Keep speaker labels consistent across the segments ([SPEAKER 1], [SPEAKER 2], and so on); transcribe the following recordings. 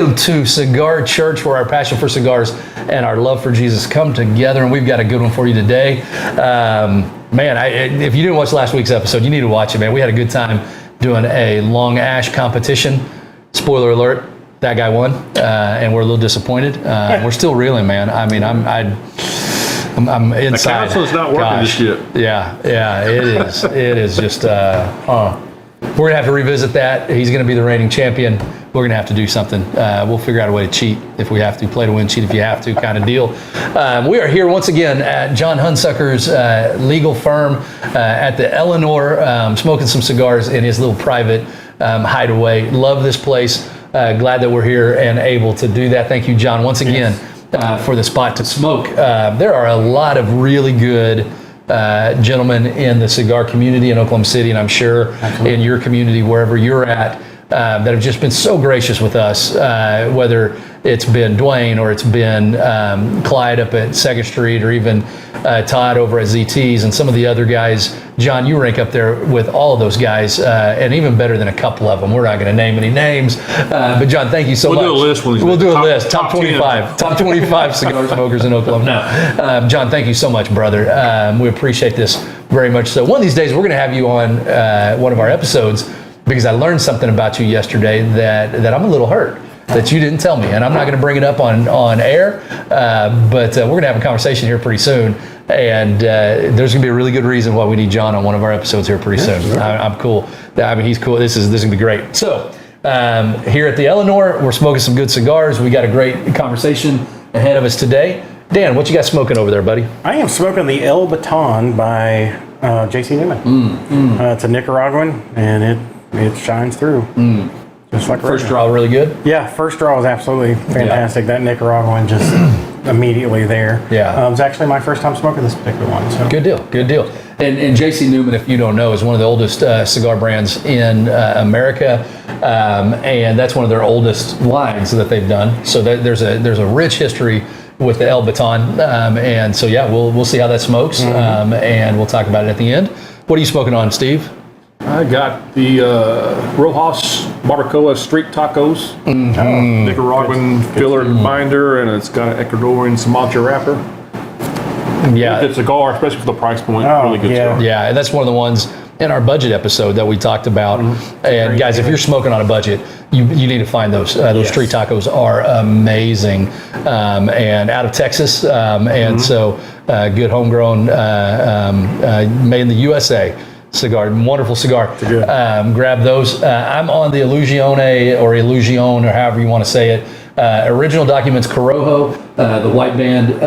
[SPEAKER 1] Welcome to Cigar Church, where our passion for cigars and our love for Jesus come together, and we've got a good one for you today. If you didn't watch last week's episode, you need to watch it, man. We had a good time doing a long ash competition. Spoiler alert, that guy won, and we're a little disappointed. We're still reeling, man. I mean, I'm inside.
[SPEAKER 2] The console's not working this shit.
[SPEAKER 1] Yeah, it is. It is just, We're going to have to revisit that. He's going to be the reigning champion. We're going to have to do something. We'll figure out a way to cheat if we have to, play to win, cheat if you have to kind of deal. We are here once again at John Hunsucker's legal firm at the Eleanor, smoking some cigars in his little private hideaway. Love this place. Glad that we're here and able to do that. Thank you, John, once again for the spot to smoke. There are a lot of really good gentlemen in the cigar community in Oklahoma City, and I'm sure in your community, wherever you're at, that have just been so gracious with us, whether it's been Dwayne or it's been Clyde up at 2nd Street or even Todd over at ZT's and some of the other guys. John, you rank up there with all of those guys, and even better than a couple of them. We're not going to name any names, but John, thank you so much.
[SPEAKER 2] We'll do a list.
[SPEAKER 1] We'll do a list. Top 25. Top 25 cigar smokers in Oklahoma. No, John, thank you so much, brother. We appreciate this very much. So one of these days, we're going to have you on one of our episodes, because I learned something about you yesterday that I'm a little hurt that you didn't tell me, and I'm not going to bring it up on air, but we're going to have a conversation here pretty soon, and there's going to be a really good reason why we need John on one of our episodes here pretty soon. Sure. I'm cool. I mean, he's cool. This is going to be great. So here at the Eleanor, we're smoking some good cigars. We got a great conversation ahead of us today. Dan, what you got smoking over there, buddy?
[SPEAKER 3] I am smoking the El Baton by J.C. Newman. It's a Nicaraguan, and it shines through. Just like
[SPEAKER 1] first draw, really good?
[SPEAKER 3] Yeah, first draw was absolutely fantastic. That Nicaraguan just immediately there.
[SPEAKER 1] Yeah.
[SPEAKER 3] It was actually my first time smoking this particular one. So.
[SPEAKER 1] Good deal. And J.C. Newman, if you don't know, is one of the oldest cigar brands in America, and that's one of their oldest lines that they've done. So there's a rich history with the El Baton, and so we'll see how that smokes, and we'll talk about it at the end. What are you smoking on, Steve?
[SPEAKER 2] I got the Rojas Barbacoa Street Tacos, Nicaraguan filler binder, and it's got an Ecuadorian Sumatra wrapper.
[SPEAKER 1] Yeah,
[SPEAKER 2] good cigar, especially for the price point. Really good cigar.
[SPEAKER 1] Yeah, and that's one of the ones in our budget episode that we talked about. And guys, if you're smoking on a budget, you need to find those. Those street tacos are amazing, and out of Texas, and so good homegrown, made in the USA. Cigar, wonderful cigar. Grab those. I'm on the Illusione or Illusion, or however you want to say it. Original Documents Corojo, the white band.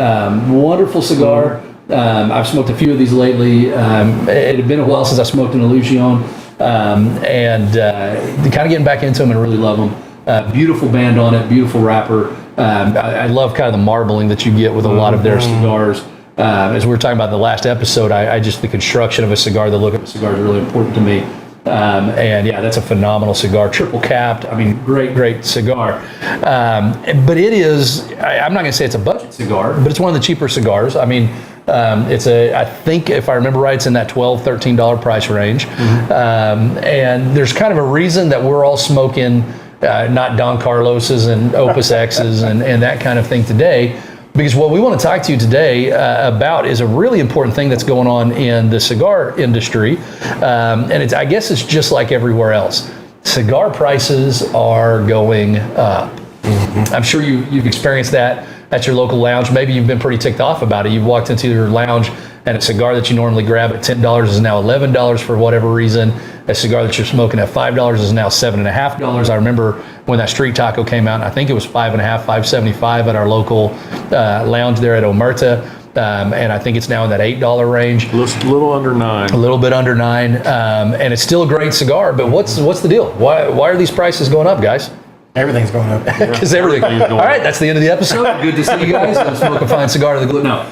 [SPEAKER 1] Wonderful cigar. I've smoked a few of these lately. It had been a while since I smoked an Illusion, and kind of getting back into them and really love them. Beautiful band on it, beautiful wrapper. I love kind of the marbling that you get with a lot of their cigars. As we were talking about in the last episode, I just, the construction of a cigar, the look of a cigar is really important to me. And that's a phenomenal cigar, triple capped. I mean, great cigar. But it is, I'm not going to say it's a budget cigar, but it's one of the cheaper cigars. I mean, I think if I remember right, it's in that $12, $13 price range. And there's kind of a reason that we're all smoking not Don Carlos's and Opus X's and that kind of thing today. Because what we want to talk to you today about is a really important thing that's going on in the cigar industry. And I guess it's just like everywhere else. Cigar prices are going up. I'm sure you've experienced that at your local lounge. Maybe you've been pretty ticked off about it. You've walked into your lounge and a cigar that you normally grab at $10 is now $11 for whatever reason. A cigar that you're smoking at $5 is now $7.50. I remember when that street taco came out, and I think it was $5.50, $5.75 at our local lounge there at Omerta. And I think it's now in that $8 range.
[SPEAKER 2] A little under $9.
[SPEAKER 1] A little bit under $9. And it's still a great cigar, but what's the deal? Why are these prices going up, guys?
[SPEAKER 3] Everything's going up.
[SPEAKER 1] Because everything. All right, that's the end of the episode. Good to see you guys. I'm smoking fine cigar to the glue. No.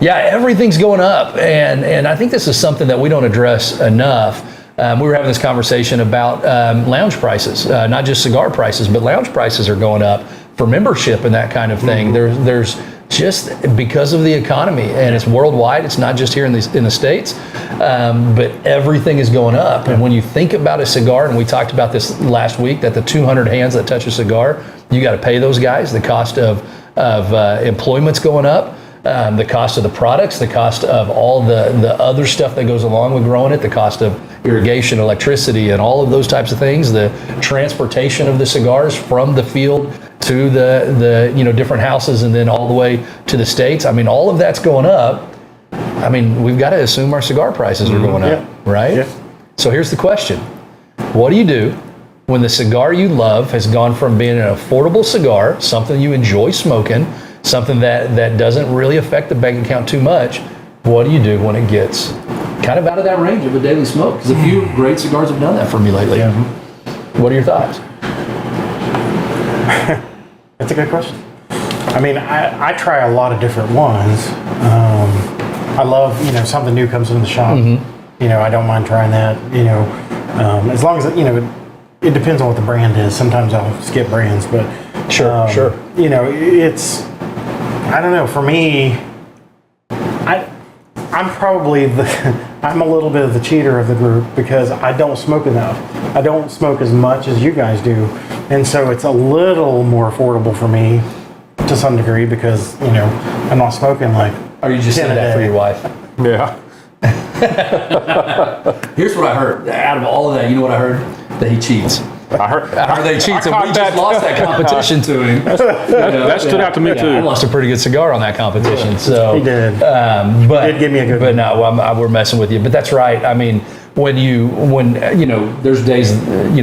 [SPEAKER 1] Everything's going up, and I think this is something that we don't address enough. We were having this conversation about lounge prices, not just cigar prices, but lounge prices are going up for membership and that kind of thing. There's just because of the economy, and it's worldwide. It's not just here in the States, but everything is going up. And when you think about a cigar, and we talked about this last week, that the 200 hands that touch a cigar, you got to pay those guys. The cost of employment's going up. The cost of the products, the cost of all the other stuff that goes along with growing it, the cost of irrigation, electricity, and all of those types of things, the transportation of the cigars from the field to the different houses and then all the way to the States. I mean, all of that's going up. I mean, we've got to assume our cigar prices are going up, right? Yeah. So here's the question. What do you do when the cigar you love has gone from being an affordable cigar, something you enjoy smoking, something that doesn't really affect the bank account too much? What do you do when it gets kind of out of that range of a daily smoke? Because a few great cigars have done that for me lately. Yeah. What are your thoughts?
[SPEAKER 3] That's a good question. I mean, I try a lot of different ones. I love, something new comes in the shop. I don't mind trying that, as long as, it depends on what the brand is. Sometimes I'll skip brands, but
[SPEAKER 1] sure.
[SPEAKER 3] It's, I don't know, for me, I'm probably I'm a little bit of the cheater of the group because I don't smoke enough. I don't smoke as much as you guys do. And so it's a little more affordable for me to some degree because, I'm not smoking like.
[SPEAKER 1] Are you just saying that for your wife?
[SPEAKER 2] Yeah.
[SPEAKER 1] Here's what I heard. Out of all of that, you know what I heard? That he cheats.
[SPEAKER 2] I heard
[SPEAKER 1] they cheats, and we just lost that competition to him.
[SPEAKER 2] That stood out to me too.
[SPEAKER 1] I lost a pretty good cigar on that competition. So
[SPEAKER 3] he did.
[SPEAKER 1] But
[SPEAKER 3] he did give me a good.
[SPEAKER 1] But no, we're messing with you. But that's right. I mean, when there's days.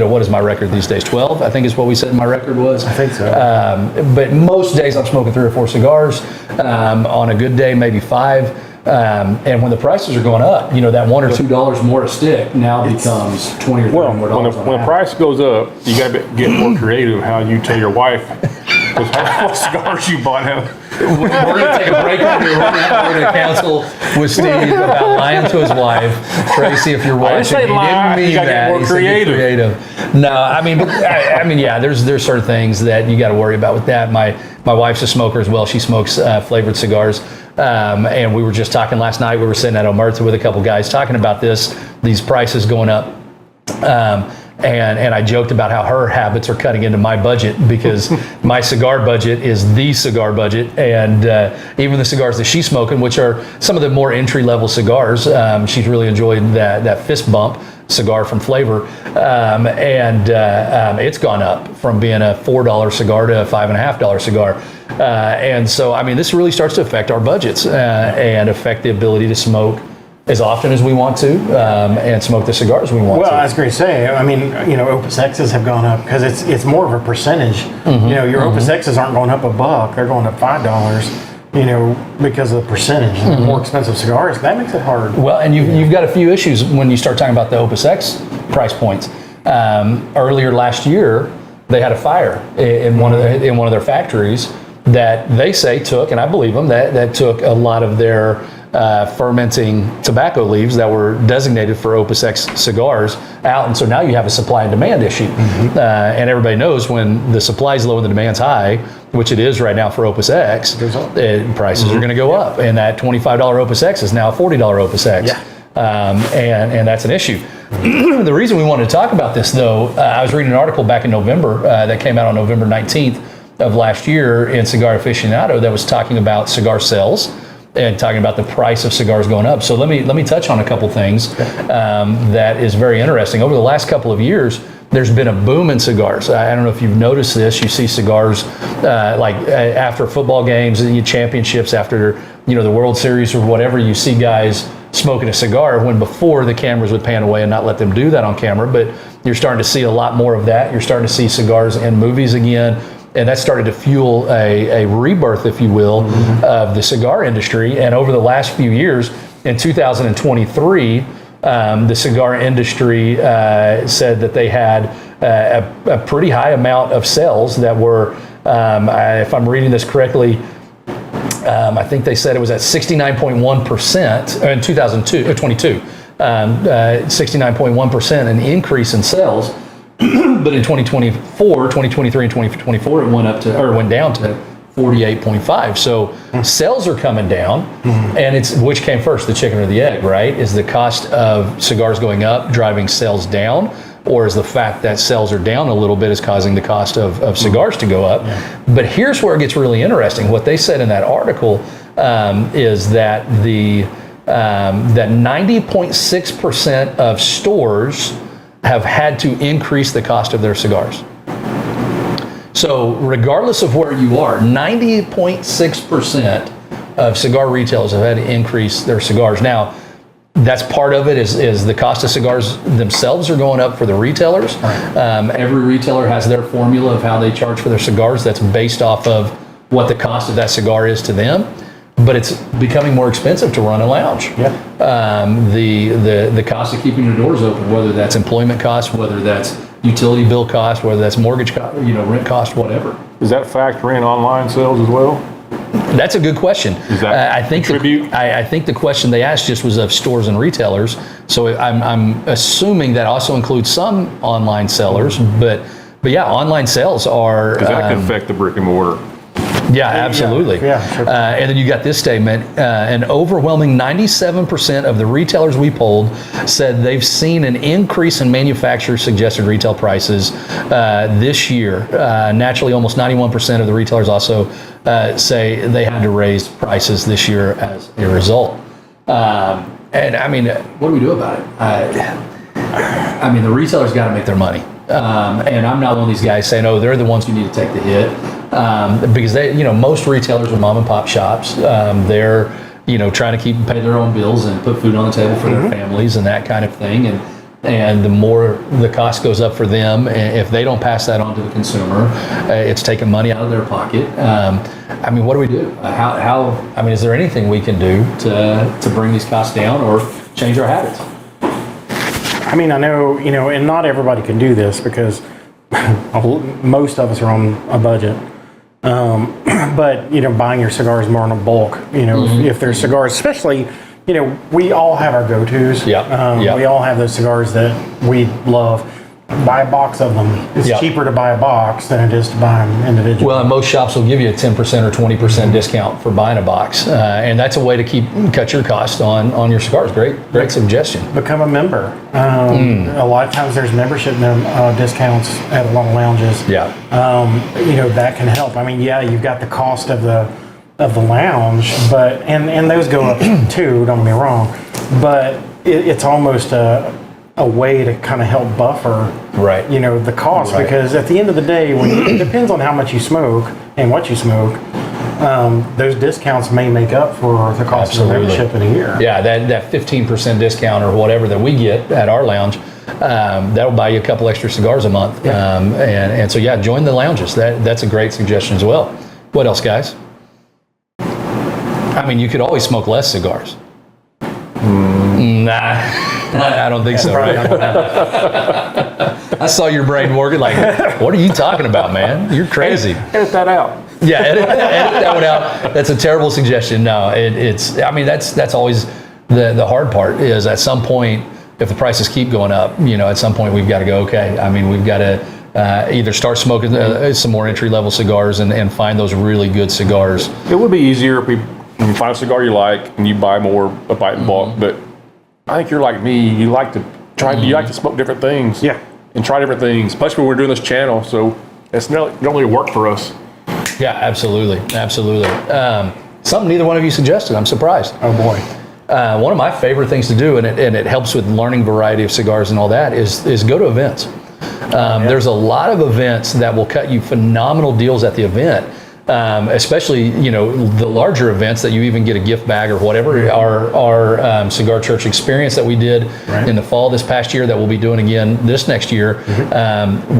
[SPEAKER 1] What is my record these days? 12, I think is what we said my record was.
[SPEAKER 3] I think so.
[SPEAKER 1] But most days I'm smoking 3 or 4 cigars. On a good day, maybe 5. And when the prices are going up, that $1 or $2 more a stick now becomes $20 or $30 more dollars.
[SPEAKER 2] When the price goes up, you got to get more creative how you tell your wife what cigars you bought.
[SPEAKER 1] We're going to take a break on here. We're going to counsel with Steve about lying to his wife. Tracy, if you're watching,
[SPEAKER 2] he didn't mean that.
[SPEAKER 1] He said get creative. No, I mean, yeah, there's certain things that you got to worry about with that. My wife's a smoker as well. She smokes flavored cigars. And we were just talking last night. We were sitting at Omerta with a couple guys talking about these prices going up. And I joked about how her habits are cutting into my budget because my cigar budget is the cigar budget. And even the cigars that she's smoking, which are some of the more entry-level cigars, she's really enjoyed that fist bump cigar from Flavor. It's gone up from being a $4 cigar to a $5.50 cigar. And so, I mean, this really starts to affect our budgets and affect the ability to smoke as often as we want to and smoke the cigars we want to.
[SPEAKER 3] Well, I was going to say, I mean, Opus X's have gone up because it's more of a percentage. Your Opus X's aren't going up $1, they're going up $5, because of the percentage. The more expensive cigars, that makes it hard.
[SPEAKER 1] Well, and you've got a few issues when you start talking about the Opus X price points. Earlier last year, they had a fire in one of their factories that they say took, and I believe them, that took a lot of their fermenting tobacco leaves that were designated for Opus X cigars out, and so now you have a supply and demand issue. And everybody knows when the supply is low and the demand's high, which it is right now for Opus X, prices are going to go up, and that $25 Opus X is now a $40 Opus X. And that's an issue. The reason we wanted to talk about this, though, I was reading an article back in November that came out on November 19th of last year in Cigar Aficionado that was talking about cigar sales and talking about the price of cigars going up. So let me touch on a couple things that is very interesting. Over the last couple of years, there's been a boom in cigars. I don't know if you've noticed this. You see cigars after football games, championships, after the World Series or whatever. You see guys smoking a cigar when before the cameras would pan away and not let them do that on camera. But you're starting to see a lot more of that. You're starting to see cigars in movies again. And that started to fuel a rebirth, if you will, of the cigar industry. And over the last few years, in 2023, the cigar industry said that they had a pretty high amount of sales that were, if I'm reading this correctly, I think they said it was at 69.1% in 2022, 69.1%, an increase in sales. But in 2023 and 2024, it went down to 48.5. So sales are coming down, and it's which came first, the chicken or the egg, right? Is the cost of cigars going up driving sales down, or is the fact that sales are down a little bit is causing the cost of cigars to go up? But here's where it gets really interesting. What they said in that article is that that 90.6% of stores have had to increase the cost of their cigars. So regardless of where you are, 90.6% of cigar retailers have had to increase their cigars. Now, that's part of it is the cost of cigars themselves are going up for the retailers. Every retailer has their formula of how they charge for their cigars. That's based off of what the cost of that cigar is to them. But it's becoming more expensive to run a lounge. The cost of keeping your doors open, whether that's employment costs, whether that's utility bill cost, whether that's mortgage cost, rent cost, whatever.
[SPEAKER 2] Does that factor in online sales as well?
[SPEAKER 1] That's a good question.
[SPEAKER 2] Does that
[SPEAKER 1] I think I think the question they asked just was of stores and retailers. So I'm assuming that also includes some online sellers, but yeah, online sales are.
[SPEAKER 2] Because that can affect the brick and mortar.
[SPEAKER 1] Yeah, absolutely.
[SPEAKER 3] Yeah, sure.
[SPEAKER 1] And then you got this statement, an overwhelming 97% of the retailers we polled said they've seen an increase in manufacturers' suggested retail prices this year. Naturally, almost 91% of the retailers also say they had to raise prices this year as a result. And I mean, what do we do about it? I mean, the retailers got to make their money. And I'm not one of these guys saying, oh, they're the ones who need to take the hit. Because they, most retailers are mom and pop shops. They're, trying to pay their own bills and put food on the table for their families and that kind of thing. And the more the cost goes up for them, if they don't pass that on to the consumer, it's taking money out of their pocket. I mean, what do we do? Is there anything we can do to bring these costs down or change our habits?
[SPEAKER 3] I mean, I know, and not everybody can do this because most of us are on a budget. But, buying your cigars more in a bulk, if there's cigars, especially, we all have our go-tos. We all have those cigars that we love. Buy a box of them. It's cheaper to buy a box than it is to buy them individually.
[SPEAKER 1] Well, and most shops will give you a 10% or 20% discount for buying a box. And that's a way to cut your cost on your cigars. Great suggestion.
[SPEAKER 3] Become a member. A lot of times there's membership discounts at a lot of lounges. That can help. I mean, you've got the cost of the lounge, but and those go up too, don't get me wrong. But it's almost a way to kind of help buffer, the cost, because at the end of the day, it depends on how much you smoke and what you smoke. Those discounts may make up for the cost of the membership in a year. Yeah,
[SPEAKER 1] that 15% discount or whatever that we get at our lounge, that'll buy you a couple extra cigars a month. And so join the lounges. That's a great suggestion as well. What else, guys? I mean, you could always smoke less cigars. Nah. I don't think so. Right? I saw your brain working like, what are you talking about, man? You're crazy.
[SPEAKER 2] Edit that out.
[SPEAKER 1] Yeah, edit that one out. That's a terrible suggestion. No, that's always the hard part is at some point, if the prices keep going up, at some point we've got to go, okay, I mean, we've got to either start smoking some more entry-level cigars and find those really good cigars.
[SPEAKER 2] It would be easier if you find a cigar you like and you buy more, a bite in bulk, but I think you're like me. You like to try. You like to smoke different things. And try different things. Especially when we're doing this channel, so it's not really work for us.
[SPEAKER 1] Yeah, absolutely. Something neither one of you suggested. I'm surprised.
[SPEAKER 3] Oh boy.
[SPEAKER 1] One of my favorite things to do, and it helps with learning variety of cigars and all that, is go to events. There's a lot of events that will cut you phenomenal deals at the event. Especially, the larger events that you even get a gift bag or whatever. Our Cigar Church experience that we did in the fall this past year that we'll be doing again this next year,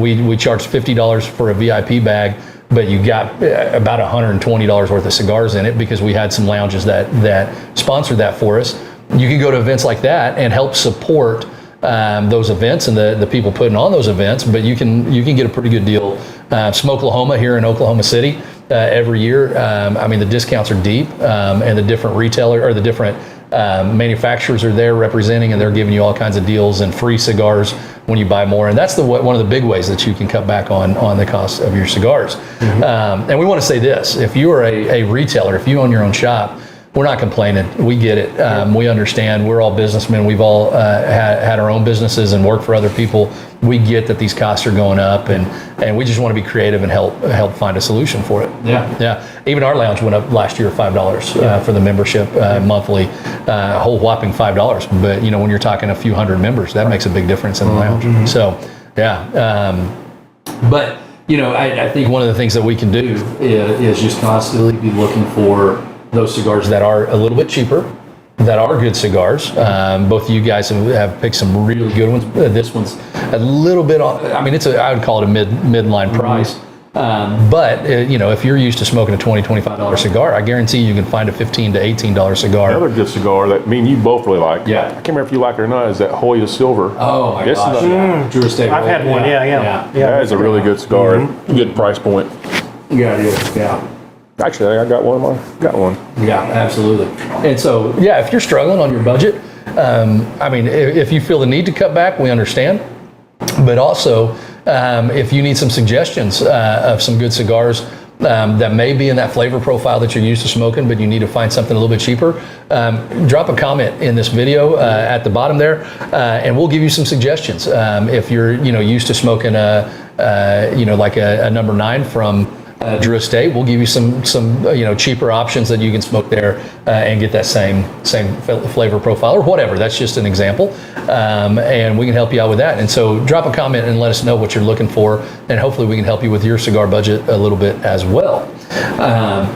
[SPEAKER 1] we charged $50 for a VIP bag, but you got about $120 worth of cigars in it because we had some lounges that sponsored that for us. You can go to events like that and help support those events and the people putting on those events, but you can get a pretty good deal. Smokelahoma here in Oklahoma City every year. The discounts are deep, and the different retailer or the different Manufacturers are there representing, and they're giving you all kinds of deals and free cigars when you buy more. And that's one of the big ways that you can cut back on the cost of your cigars. And we want to say this: if you are a retailer, if you own your own shop, we're not complaining. We get it. We understand. We're all businessmen. We've all had our own businesses and worked for other people. We get that these costs are going up, and we just want to be creative and help find a solution for it. Yeah. Even our lounge went up last year $5 for the membership monthly, a whole whopping $5. But when you're talking a few hundred members, that makes a big difference in the lounge. So but I think one of the things that we can do is just constantly be looking for those cigars that are a little bit cheaper, that are good cigars. Both of you guys have picked some really good ones. This one's a little bit off. I mean, I would call it a midline price. But if you're used to smoking a $20, $25 cigar, I guarantee you can find a $15 to $18 cigar.
[SPEAKER 2] Another good cigar that me and you both really like.
[SPEAKER 1] Yeah.
[SPEAKER 2] I can't remember if you like it or not. Is that Hoya Silver?
[SPEAKER 1] Oh my gosh! Drew Estate.
[SPEAKER 3] I've had one. Yeah.
[SPEAKER 2] That is a really good cigar. Good price point.
[SPEAKER 1] Yeah.
[SPEAKER 2] Actually, I got one. Got one.
[SPEAKER 1] Yeah, absolutely. And so, if you're struggling on your budget, if you feel the need to cut back, we understand. But also, if you need some suggestions of some good cigars that may be in that flavor profile that you're used to smoking, but you need to find something a little bit cheaper, drop a comment in this video at the bottom there, and we'll give you some suggestions. If you're used to smoking like a number 9 from Drew Estate, we'll give you some cheaper options that you can smoke there and get that same flavor profile or whatever. That's just an example, and we can help you out with that. And so drop a comment and let us know what you're looking for, and hopefully we can help you with your cigar budget a little bit as well.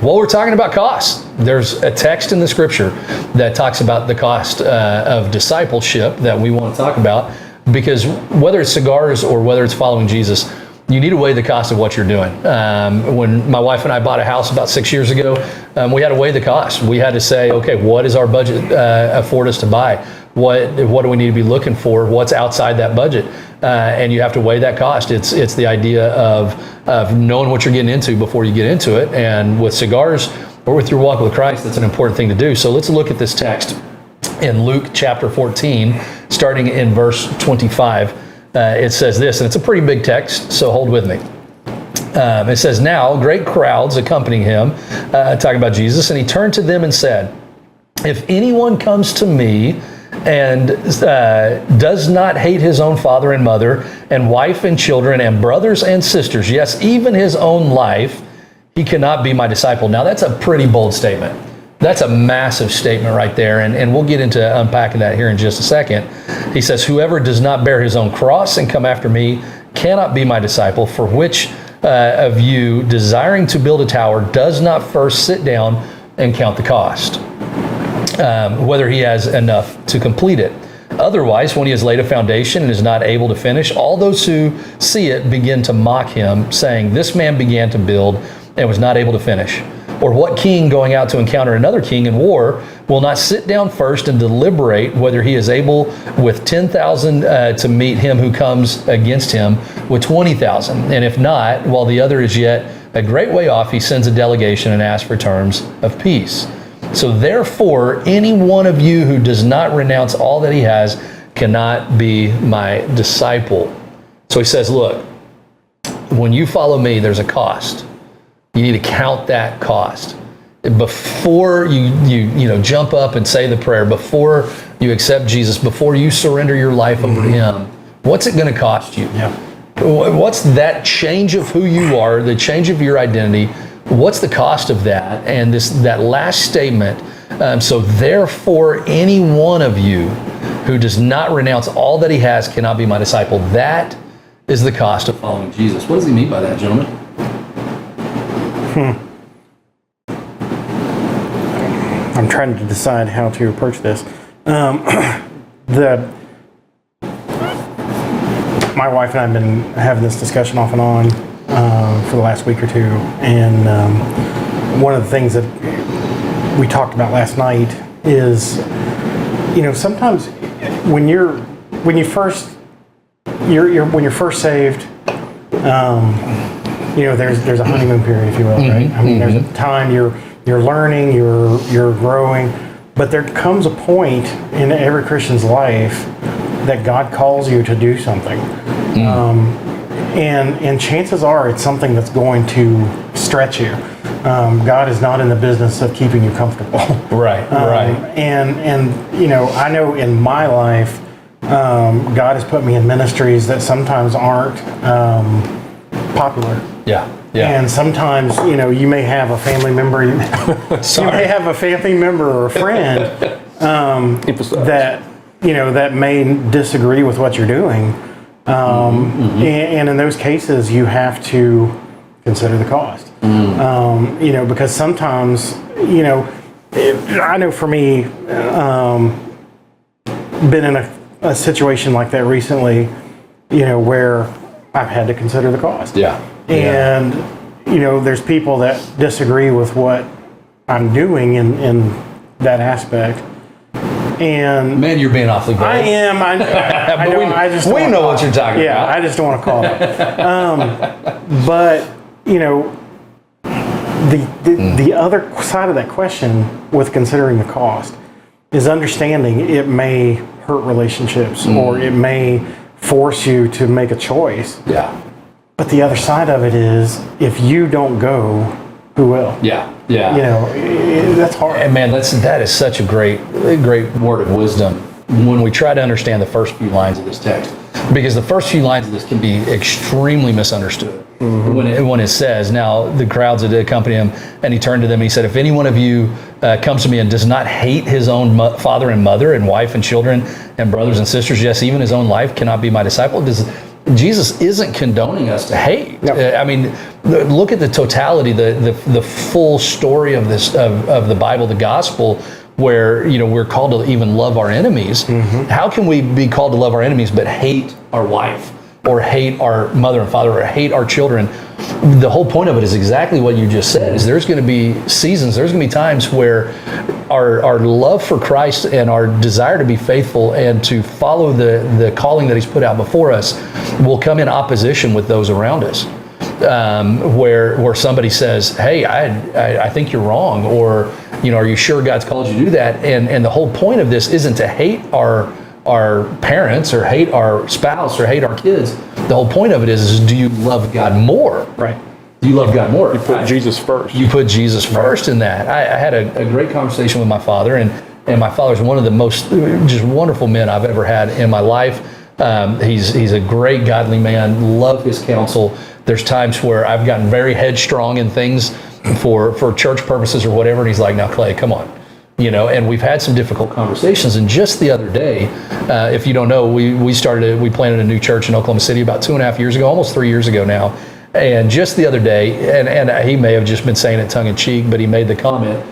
[SPEAKER 1] While we're talking about costs, there's a text in the scripture that talks about the cost of discipleship that we want to talk about, because whether it's cigars or whether it's following Jesus, you need to weigh the cost of what you're doing. When my wife and I bought a house about 6 years ago, we had to weigh the cost. We had to say, okay, what does our budget afford us to buy? What do we need to be looking for? What's outside that budget? And you have to weigh that cost. It's the idea of knowing what you're getting into before you get into it. And with cigars or with your walk with Christ, that's an important thing to do. So let's look at this text in Luke chapter 14, starting in verse 25. It says this, and it's a pretty big text, so hold with me. It says, now great crowds accompanying him, talking about Jesus, and he turned to them and said, if anyone comes to me and does not hate his own father and mother and wife and children and brothers and sisters, yes, even his own life, he cannot be my disciple. Now that's a pretty bold statement. That's a massive statement right there, and we'll get into unpacking that here in just a second. He says, whoever does not bear his own cross and come after me cannot be my disciple. For which of you, desiring to build a tower, does not first sit down and count the cost, whether he has enough to complete it? Otherwise, when he has laid a foundation and is not able to finish, all those who see it begin to mock him, saying, this man began to build and was not able to finish. Or what king going out to encounter another king in war will not sit down first and deliberate whether he is able with 10,000 to meet him who comes against him with 20,000? And if not, while the other is yet a great way off, he sends a delegation and asks for terms of peace. So therefore, any one of you who does not renounce all that he has cannot be my disciple. So he says, look, when you follow me, there's a cost. You need to count that cost before you jump up and say the prayer, before you accept Jesus, before you surrender your life over to him. What's it going to cost you?
[SPEAKER 3] Yeah.
[SPEAKER 1] What's that change of who you are, the change of your identity? What's the cost of that? And that last statement, so therefore any one of you who does not renounce all that he has cannot be my disciple. That is the cost of following Jesus. What does he mean by that, gentlemen?
[SPEAKER 3] I'm trying to decide how to approach this. My wife and I have been having this discussion off and on for the last week or two, and one of the things that we talked about last night is, sometimes when you're first saved, there's a honeymoon period, if you will, right? I mean, there's a time you're learning, you're growing, But there comes a point in every Christian's life that God calls you to do something. And chances are it's something that's going to stretch you. God is not in the business of keeping you comfortable.
[SPEAKER 1] Right.
[SPEAKER 3] And you know, I know in my life, God has put me in ministries that sometimes aren't popular.
[SPEAKER 1] Yeah.
[SPEAKER 3] And sometimes, you know, you may have a family member, you may have a family member or a friend that, you know, that may disagree with what you're doing. And in those cases, you have to consider the cost. You know, because sometimes, you know, I know for me, been in a situation like that recently, you know, where I've had to consider the cost. And, you know, there's people that disagree with what I'm doing in that aspect. And
[SPEAKER 1] man, you're being awfully bold.
[SPEAKER 3] I am. I just
[SPEAKER 1] we know what you're talking about.
[SPEAKER 3] Yeah, I just don't want to call it. But, you know, the other side of that question with considering the cost is understanding it may hurt relationships or it may force you to make a choice. But the other side of it is, if you don't go, who will? You know, that's hard.
[SPEAKER 1] And man, that is such a great word of wisdom when we try to understand the first few lines of this text. Because the first few lines of this can be extremely misunderstood. When it says, now the crowds that accompany him, and he turned to them and he said, if any one of you comes to me and does not hate his own father and mother and wife and children and brothers and sisters, yes, even his own life, cannot be my disciple. Jesus isn't condoning us to hate. I mean, look at the totality, the full story of this of the Bible, the gospel, where, you know, we're called to even love our enemies. How can we be called to love our enemies but hate our wife or hate our mother and father or hate our children? The whole point of it is exactly what you just said. Is there's going to be seasons, there's going to be times where our love for Christ and our desire to be faithful and to follow the calling that he's put out before us will come in opposition with those around us. Where somebody says, hey, I think you're wrong, or, you know, are you sure God's called you to do that? And the whole point of this isn't to hate our parents or hate our spouse or hate our kids. The whole point of it is do you love God more? Do you love God more?
[SPEAKER 2] You put Jesus first.
[SPEAKER 1] You put Jesus first in that. I had a great conversation with my father, and my father's one of the most just wonderful men I've ever had in my life. He's a great godly man, love his counsel. There's times where I've gotten very headstrong in things for church purposes or whatever, and he's like, now Clay, come on. You know, and we've had some difficult conversations. And just the other day, if you don't know, we planted a new church in Oklahoma City about 2.5 years ago, almost 3 years ago now. And just the other day, and he may have just been saying it tongue in cheek, but he made the comment.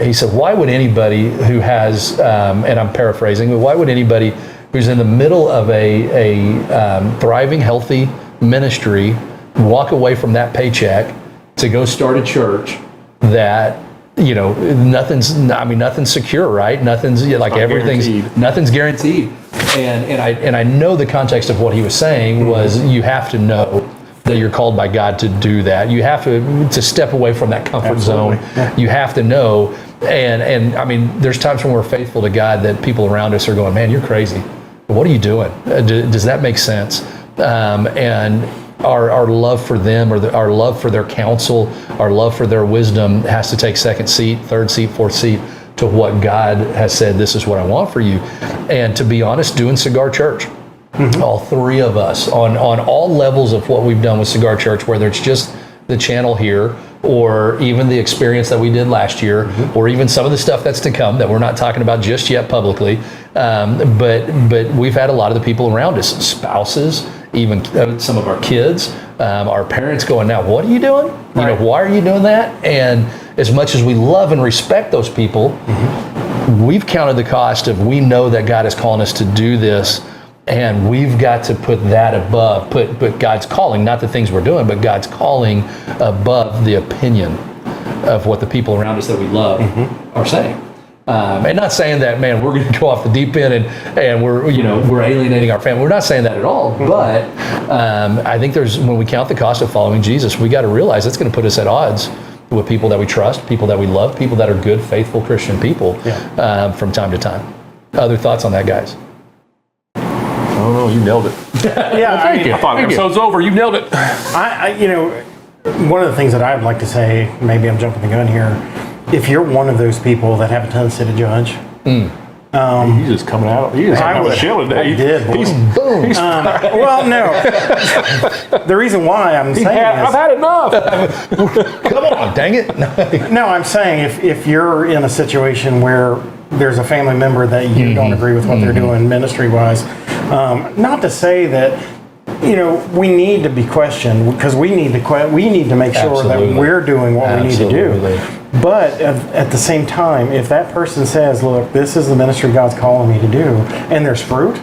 [SPEAKER 1] He said, why would anybody who has, and I'm paraphrasing, but why would anybody who's in the middle of a thriving, healthy ministry walk away from that paycheck to go start a church that, you know, nothing's secure, right? Nothing's nothing's guaranteed. And I know the context of what he was saying was you have to know that you're called by God to do that. You have to step away from that comfort zone. You have to know. And I mean, there's times when we're faithful to God that people around us are going, man, you're crazy. What are you doing? Does that make sense? And our love for them, or our love for their counsel, our love for their wisdom has to take second seat, third seat, fourth seat to what God has said, this is what I want for you. And to be honest, doing Cigar Church, all three of us on all levels of what we've done with Cigar Church, whether it's just the channel here or even the experience that we did last year, or even some of the stuff that's to come that we're not talking about just yet publicly. But we've had a lot of the people around us, spouses, even some of our kids, our parents going, now, what are you doing? You know, why are you doing that? And as much as we love and respect those people, we've counted the cost of, we know that God is calling us to do this, and we've got to put that above, put God's calling, not the things we're doing, but God's calling above the opinion of what the people around us that we love are saying. And not saying that, man, we're going to go off the deep end and we're alienating our family. We're not saying that at all. But I think when we count the cost of following Jesus, we got to realize it's going to put us at odds with people that we trust, people that we love, people that are good, faithful Christian people from time to time. Other thoughts on that, guys?
[SPEAKER 2] Oh no, you nailed it.
[SPEAKER 3] Yeah,
[SPEAKER 1] thank you.
[SPEAKER 2] I thought the episode's over. You nailed it.
[SPEAKER 3] One of the things that I'd like to say, maybe I'm jumping the gun here, if you're one of those people that have a tendency to judge,
[SPEAKER 2] He's just coming out. He's just having a chill today.
[SPEAKER 3] I did.
[SPEAKER 2] He's
[SPEAKER 1] Boom.
[SPEAKER 3] Well, no. The reason why I'm saying
[SPEAKER 2] I've
[SPEAKER 3] is,
[SPEAKER 2] had enough.
[SPEAKER 1] Come on, dang it.
[SPEAKER 3] no, I'm saying if you're in a situation where there's a family member that you don't agree with what they're doing ministry-wise, not to say that, we need to be questioned, because we need to make sure
[SPEAKER 1] Absolutely.
[SPEAKER 3] that we're doing what we need to
[SPEAKER 1] Absolutely.
[SPEAKER 3] do. But at the same time, if that person says, look, this is the ministry God's calling me to do, and there's fruit,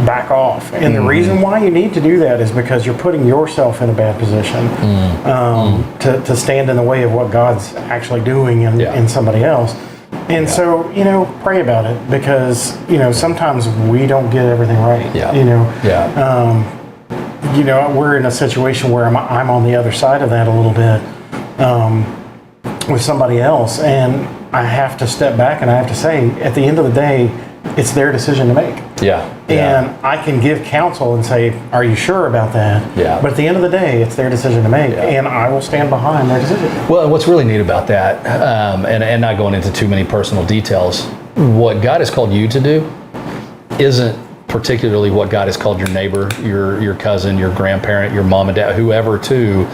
[SPEAKER 3] back off. And the reason why you need to do that is because you're putting yourself in a bad position to stand in the way of what God's actually doing in somebody else. And so, pray about it, because, sometimes we don't get everything right. We're in a situation where I'm on the other side of that a little bit with somebody else, and I have to step back and I have to say, at the end of the day, it's their decision to make. And I can give counsel and say, are you sure about that? But at the end of the day, it's their decision to make, and I will stand behind their decision.
[SPEAKER 1] Well, and what's really neat about that, and not going into too many personal details, what God has called you to do isn't particularly what God has called your neighbor, your cousin, your grandparent, your mom and dad, whoever to,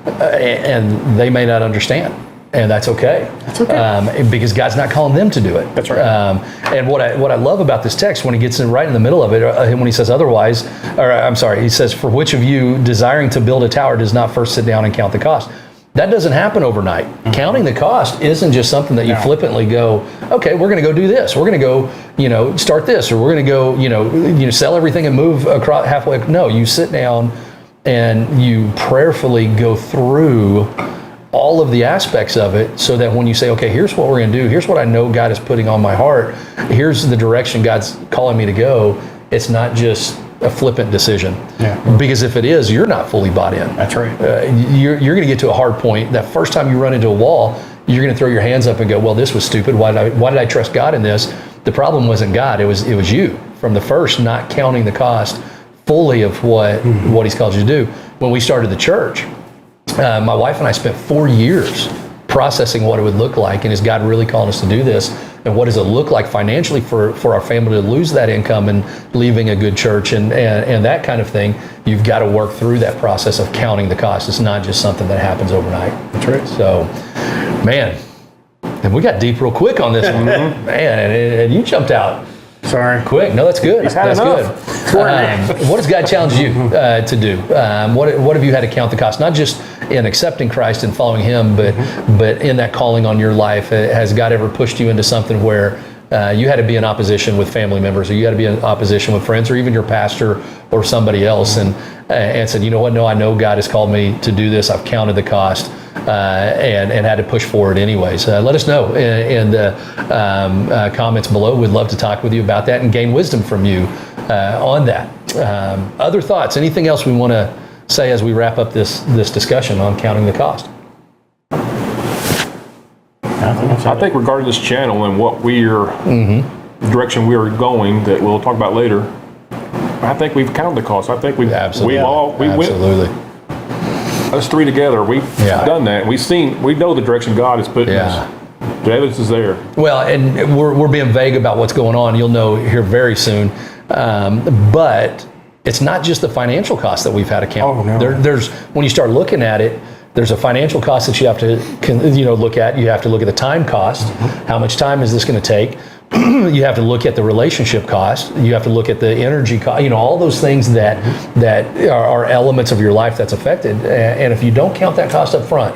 [SPEAKER 1] and they may not understand. And that's okay.
[SPEAKER 3] That's okay.
[SPEAKER 1] Because God's not calling them to do it.
[SPEAKER 3] That's right.
[SPEAKER 1] And what I love about this text, when he gets in right in the middle of it, when he says otherwise, he says, for which of you desiring to build a tower does not first sit down and count the cost? That doesn't happen overnight. Counting the cost isn't just something that you flippantly go, okay, we're going to go do this. We're going to go, start this, or we're going to go, sell everything and move across halfway. No, you sit down and you prayerfully go through all of the aspects of it, so that when you say, okay, here's what we're going to do, here's what I know God is putting on my heart, here's the direction God's calling me to go, it's not just a flippant decision. Because if it is, you're not fully bought in.
[SPEAKER 3] That's right.
[SPEAKER 1] You're going to get to a hard point. That first time you run into a wall, you're going to throw your hands up and go, well, this was stupid. Why did I trust God in this? The problem wasn't God. It was you from the first, not counting the cost fully of what he's called you to do. When we started the church, my wife and I spent 4 years processing what it would look like, and is God really calling us to do this? And what does it look like financially for our family to lose that income and leaving a good church and that kind of thing? You've got to work through that process of counting the cost. It's not just something that happens overnight.
[SPEAKER 3] That's right.
[SPEAKER 1] So, man, and we got deep real quick on this one, man, and you jumped out.
[SPEAKER 3] Sorry.
[SPEAKER 1] Quick. No, that's good. That's
[SPEAKER 2] enough.
[SPEAKER 1] good. What has God challenged you to do? What have you had to count the cost? Not just in accepting Christ and following Him, but in that calling on your life. Has God ever pushed you into something where you had to be in opposition with family members, or you had to be in opposition with friends, or even your pastor or somebody else, and said, you know what? No, I know God has called me to do this. I've counted the cost. And had to push forward anyways. Let us know in the comments below. We'd love to talk with you about that and gain wisdom from you on that. Other thoughts? Anything else we want to say as we wrap up this discussion on counting the cost?
[SPEAKER 2] I think regarding this channel and what direction we are going, that we'll talk about later, I think we've counted the cost. I think we
[SPEAKER 1] Absolutely.
[SPEAKER 2] Us three together, we've done that. We know the direction God is putting us. The evidence is there. Well,
[SPEAKER 1] and we're being vague about what's going on. You'll know here very soon. But it's not just the financial cost that we've had to count.
[SPEAKER 3] Oh, no.
[SPEAKER 1] There's when you start looking at it, there's a financial cost that you have to look at. You have to look at the time cost. How much time is this going to take? You have to look at the relationship cost. You have to look at the energy cost. All those things that are elements of your life that's affected. And if you don't count that cost up front,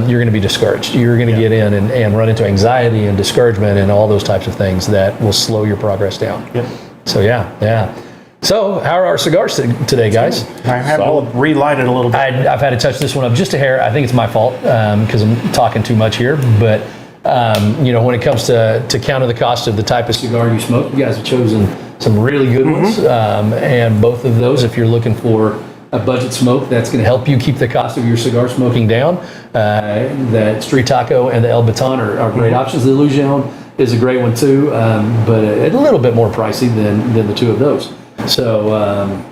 [SPEAKER 1] you're going to be discouraged. You're going to get in and run into anxiety and discouragement and all those types of things that will slow your progress down. So So how are our cigars today, guys?
[SPEAKER 3] I have to relight it a little bit.
[SPEAKER 1] I've had to touch this one up just a hair. I think it's my fault because I'm talking too much here. But when it comes to counting the cost of the type of cigar you smoke, you guys have chosen some really good ones. And both of those, if you're looking for a budget smoke that's going to help you keep the cost of your cigar smoking down. The Street Taco and the El Baton are great options. The Illusion is a great one too, but a little bit more pricey than the two of those. So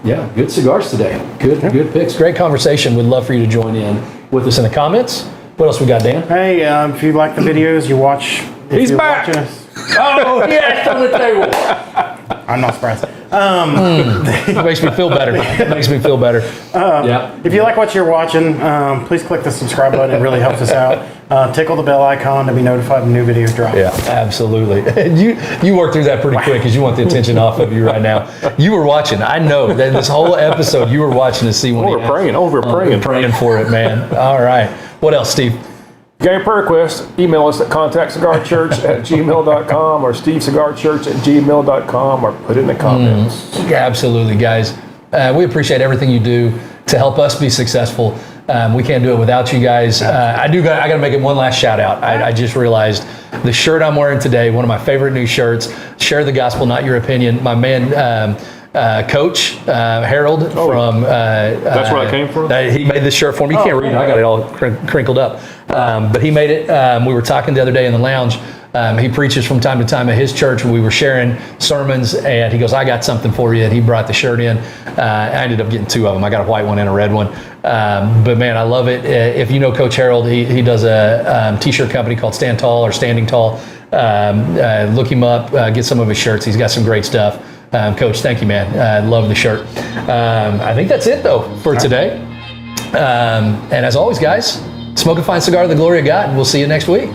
[SPEAKER 1] yeah, good cigars today. Good picks. Great conversation. We'd love for you to join in with us in the comments. What else we got, Dan?
[SPEAKER 3] Hey, if you like the videos, you watch.
[SPEAKER 2] He's back.
[SPEAKER 1] Oh, yes, on the table.
[SPEAKER 3] I'm not surprised.
[SPEAKER 1] Makes me feel better. Makes me feel better. Yeah.
[SPEAKER 3] If you like what you're watching, please click the subscribe button. It really helps us out. Tickle the bell icon to be notified when new videos drop.
[SPEAKER 1] Yeah, absolutely. You worked through that pretty quick because you want the attention off of you right now. You were watching. I know that this whole episode you were watching to see when
[SPEAKER 2] We're praying
[SPEAKER 1] for it, man. All right. What else, Steve?
[SPEAKER 2] Got a prayer request, email us at contactcigarchurch@gmail.com or stevecigarchurch@gmail.com or put it in the comments.
[SPEAKER 1] Absolutely, guys. We appreciate everything you do to help us be successful. We can't do it without you guys. I got to make it one last shout out. I just realized the shirt I'm wearing today, one of my favorite new shirts, Share the Gospel, Not Your Opinion. My man, Coach Harold from
[SPEAKER 2] That's where that came from?
[SPEAKER 1] He made this shirt for me. You can't read it. I got it all crinkled up. But he made it. We were talking the other day in the lounge. He preaches from time to time at his church. We were sharing sermons, and he goes, I got something for you. And he brought the shirt in. I ended up getting two of them. I got a white one and a red one. But man, I love it. If you know Coach Harold, he does a t-shirt company called Stand Tall or Standing Tall. Look him up. Get some of his shirts. He's got some great stuff. Coach, thank you, man. I love the shirt. I think that's it, though, for today. And as always, guys, smoke a fine cigar to the glory of God, and we'll see you next week.